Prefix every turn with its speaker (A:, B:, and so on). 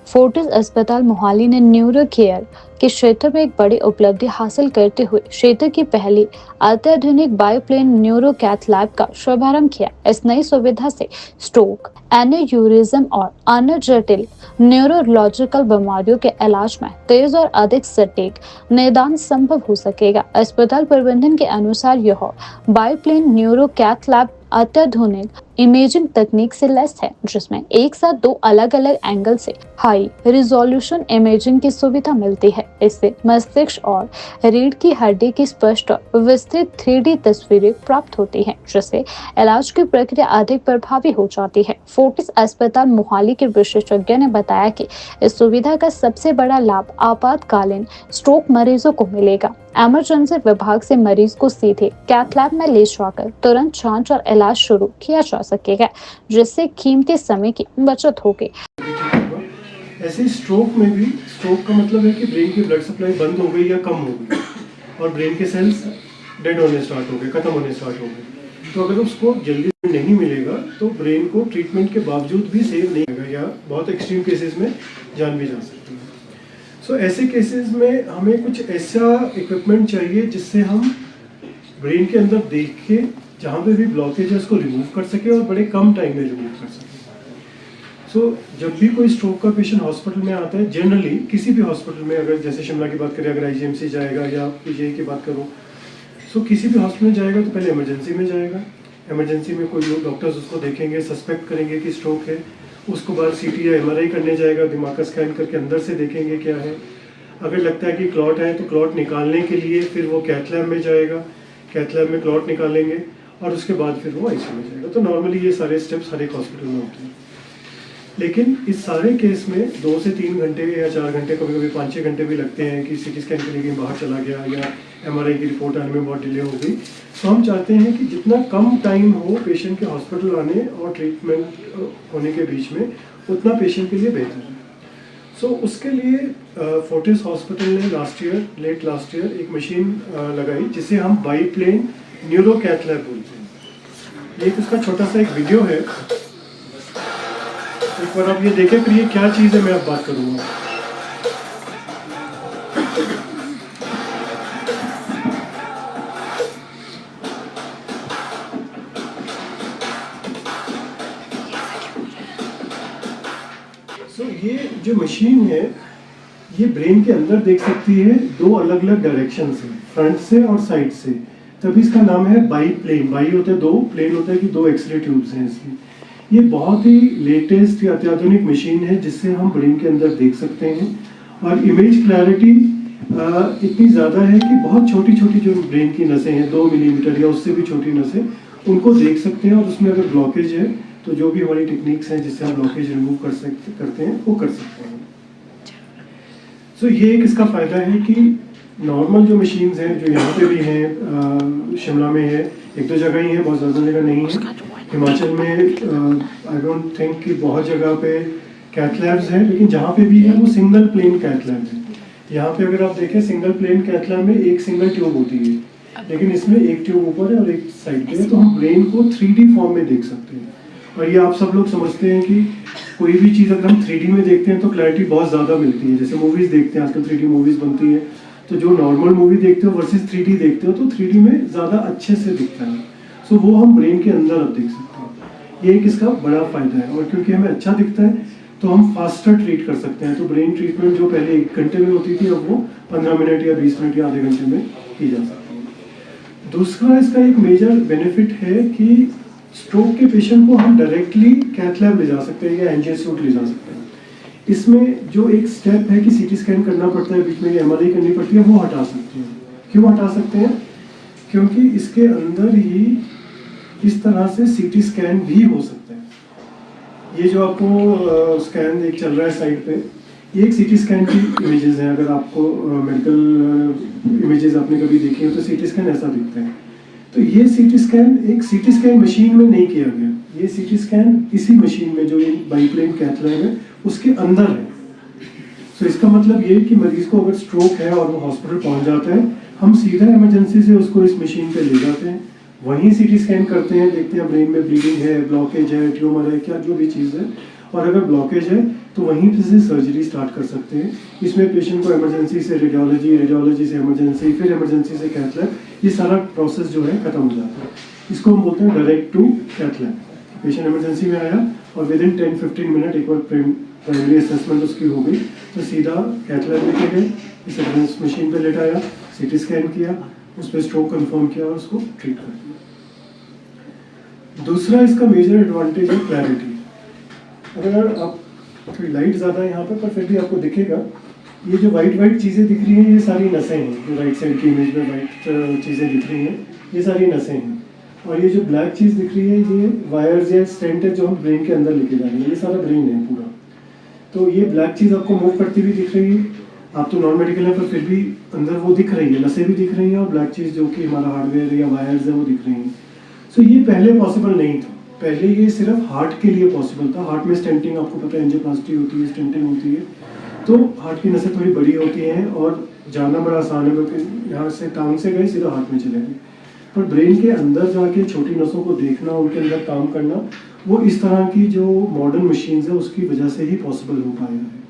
A: Fortis अस्पताल मोहाली ने neuro care के क्षेत्र में एक बड़ी उपलब्धि हासिल करते हुए क्षेत्र की पहली अत्याधुनिक बायोप्लेन न्यूरो कैथ लैब का शुभारंभ किया। इस नई सुविधा से स्ट्रोक, एन्यूरिज्म और अन्य जटिल न्यूरोलॉजिकल बीमारियों के इलाज में तेज और अधिक सटीक निदान संभव हो सकेगा। अस्पताल प्रबंधन के अनुसार यह बायोप्लेन न्यूरो कैथ लैब अत्याधुनिक इमेजिंग तकनीक से लैस है, जिसमें एक साथ दो अलग अलग एंगल से हाई रिजोल्यूशन इमेजिंग की सुविधा मिलती है। इससे मस्तिष्क और रीढ़ की हड्डी की स्पष्ट और विस्तृत 3D तस्वीरें प्राप्त होती हैं, जिससे इलाज की प्रक्रिया अधिक प्रभावी हो जाती है। फोर्टिस अस्पताल मोहाली के विशेषज्ञ ने बताया कि इस सुविधा का सबसे बड़ा लाभ आपातकालीन स्ट्रोक मरीजों को मिलेगा। इमरजेंसी विभाग से मरीज को सीधे कैथ लैब में ले जाकर तुरंत जांच और इलाज शुरू किया जा सकेगा, जिससे कीमती समय की बचत होगी।
B: ऐसे ही स्ट्रोक में भी, स्ट्रोक का मतलब है कि ब्रेन की ब्लड सप्लाई बंद हो गई या कम हो गई और ब्रेन के सेल्स डेड होने स्टार्ट हो गए, खत्म होने स्टार्ट हो गए। तो अगर उसको जल्दी नहीं मिलेगा तो ब्रेन को ट्रीटमेंट के बावजूद भी सेव नहीं होगा या बहुत एक्सट्रीम केसेस में जान भी जा सकती है। सो ऐसे केसेस में हमें कुछ ऐसा इक्विपमेंट चाहिए जिससे हम ब्रेन के अंदर देख के जहाँ पे भी ब्लॉकेज है उसको रिमूव कर सके और बड़े कम टाइम में रिमूव कर सके। जब भी कोई स्ट्रोक का पेशेंट हॉस्पिटल में आता है, जनरली किसी भी हॉस्पिटल में, अगर जैसे शिमला की बात करें, अगर आईजीएमसी जाएगा या पीजीआई की बात करूँ, किसी भी हॉस्पिटल में जाएगा तो पहले इमरजेंसी में जाएगा। इमरजेंसी में कोई लोग डॉक्टर्स उसको देखेंगे, सस्पेक्ट करेंगे कि स्ट्रोक है। उसको बाद सीटी या एमआरआई करने जाएगा, दिमाग का स्कैन करके अंदर से देखेंगे क्या है। अगर लगता है कि क्लॉट है तो क्लॉट निकालने के लिए फिर वो कैथ लैब में जाएगा, कैथ लैब में क्लॉट निकालेंगे और उसके बाद फिर वो आईसीयू में जाएगा। तो नॉर्मली ये सारे स्टेप्स हर एक हॉस्पिटल में होते हैं। लेकिन इस सारे केस में 2 से 3 घंटे या 4 घंटे, कभी कभी 5-6 घंटे भी लगते हैं कि सीटी स्कैन के लिए कहीं बाहर चला गया या एमआरआई की रिपोर्ट आने में बहुत डिले हो गई। तो हम चाहते हैं कि जितना कम टाइम हो पेशेंट के हॉस्पिटल आने और ट्रीटमेंट होने के बीच में, उतना पेशेंट के लिए बेहतर है। उसके लिए फोर्टिस हॉस्पिटल ने लेट लास्ट ईयर एक मशीन लगाई जिसे हम बाईप्लेन न्यूरो कैथ लैब बोलते हैं। एक इसका छोटा सा एक वीडियो है, एक बार आप ये देखें फिर ये क्या चीज़ है मैं अब बात करूँगा। ये जो मशीन है ये ब्रेन के अंदर देख सकती है 2 अलग अलग डायरेक्शन से, फ्रंट से और साइड से। तभी इसका नाम है बाईप्लेन। बाई होता है 2, प्लेन होता है कि 2 एक्सरे ट्यूब्स हैं इसमें। ये बहुत ही लेटेस्ट या अत्याधुनिक मशीन है जिससे हम ब्रेन के अंदर देख सकते हैं और इमेज क्लैरिटी इतनी ज़्यादा है कि बहुत छोटी छोटी जो ब्रेन की नसें हैं, 2 मिलीमीटर या उससे भी छोटी नसें, उनको देख सकते हैं और उसमें अगर ब्लॉकेज है तो जो भी हमारी टेक्निक्स हैं जिससे हम ब्लॉकेज रिमूव करते हैं वो कर सकते हैं। ये एक इसका फ़ायदा है कि नॉर्मल जो मशीन्स हैं जो यहाँ पे भी हैं, शिमला में है, 1-2 जगह ही है, बहुत ज़्यादा जगह नहीं है। हिमाचल में आई डोंट थिंक कि बहुत जगह पे कैथ लैब्स हैं, लेकिन जहाँ पे भी है वो सिंगल प्लेन कैथ लैब है। यहाँ पे अगर आप देखें सिंगल प्लेन कैथ लैब में एक सिंगल ट्यूब होती है, लेकिन इसमें एक ट्यूब ऊपर है और एक साइड पे है, तो हम ब्रेन को 3D फॉर्म में देख सकते हैं। और ये आप सब लोग समझते हैं कि कोई भी चीज़ अगर हम 3D में देखते हैं तो क्लैरिटी बहुत ज़्यादा मिलती है। जैसे मूवीज़ देखते हैं, आजकल 3D मूवीज़ बनती है, तो जो नॉर्मल मूवी देखते हो वर्सेस 3D देखते हो तो 3D में ज़्यादा अच्छे से दिखता है। वो हम ब्रेन के अंदर अब देख सकते हैं। ये एक इसका बड़ा फ़ायदा है। और क्योंकि हमें अच्छा दिखता है तो हम फास्टर ट्रीट कर सकते हैं। तो ब्रेन ट्रीटमेंट जो पहले 1 घंटे में होती थी, अब वो 15 मिनट या 20 मिनट या आधे घंटे में की जा सकती है। दूसरा इसका एक मेजर बेनिफिट है कि स्ट्रोक के पेशेंट को हम डायरेक्टली कैथ लैब ले जा सकते हैं या एंजियोस्यूट ले जा सकते हैं। इसमें जो एक स्टेप है कि सीटी स्कैन करना पड़ता है, बीच में एमआरआई करनी पड़ती है, वो हटा सकते हैं। क्यों हटा सकते हैं? क्योंकि इसके अंदर ही इस तरह से सीटी स्कैन भी हो सकता है। ये जो आपको स्कैन एक चल रहा है साइड पे, ये एक सीटी स्कैन की इमेजेस हैं। अगर आपको मेडिकल इमेजेस आपने कभी देखी हो तो सीटी स्कैन ऐसा दिखता है। तो ये सीटी स्कैन एक सीटी स्कैन मशीन में नहीं किया गया, ये सीटी स्कैन इसी मशीन में जो ये बाईप्लेन कैथ लैब है उसके अंदर है। इसका मतलब ये कि मरीज को अगर स्ट्रोक है और वो हॉस्पिटल पहुंच जाता है, हम सीधा इमरजेंसी से उसको इस मशीन पे ले जाते हैं, वहीं सीटी स्कैन करते हैं, देखते हैं ब्रेन में ब्लीडिंग है, ब्लॉकेज है, ट्यूमर है, क्या जो भी चीज़ है, और अगर ब्लॉकेज है तो वहीं से सर्जरी स्टार्ट कर सकते हैं। इसमें पेशेंट को इमरजेंसी से रेडियोलॉजी, रेडियोलॉजी से इमरजेंसी, फिर इमरजेंसी से कैथ लैब, ये सारा प्रोसेस जो है खत्म हो जाता है। इसको हम बोलते हैं direct to cath lab. Patient emergency में आया और विद इन 10-15 मिनट एक बार प्राइमरी असेसमेंट उसकी हो गई तो सीधा कैथ लैब लेके गए, इस एडवांस मशीन पे लेटाया, सीटी स्कैन किया, उस पर स्ट्रोक कंफर्म किया और उसको ट्रीट कर दिया। दूसरा इसका मेजर एडवांटेज है क्लैरिटी। अगर आप थोड़ी लाइट ज़्यादा है यहाँ पर फिर भी आपको दिखेगा, ये जो वाइट वाइट चीज़ें दिख रही हैं ये सारी नसें हैं। जो राइट साइड की इमेज में वाइट चीज़ें दिख रही हैं ये सारी नसें हैं, और ये जो ब्लैक चीज़ दिख रही है ये वायर्स या स्टेंट है जो हम ब्रेन के अंदर लेके जा रहे हैं। ये सारा ब्रेन है पूरा। तो ये ब्लैक चीज़ आपको मूव करती हुई दिख रही है। आप तो नॉन मेडिकल है पर फिर भी अंदर वो दिख रही है, नसें भी दिख रही हैं और ब्लैक चीज़ जो कि हमारा हार्डवेयर या वायर्स है वो दिख रही हैं। सो ये पहले पॉसिबल नहीं था। पहले ये सिर्फ हार्ट के लिए पॉसिबल था। हार्ट में स्टेंटिंग, आपको पता है एंजियोप्लास्टी होती है, स्टेंटिंग होती है, तो हार्ट की नसें थोड़ी बड़ी होती हैं और जानना बड़ा आसान है क्योंकि यहाँ से टांग से गए सीधा हार्ट में चले गए। पर ब्रेन के अंदर जाके छोटी नसों को देखना, उनके अंदर काम करना, वो इस तरह की जो मॉडर्न मशीन्स है उसकी वजह से ही पॉसिबल हो पाया है।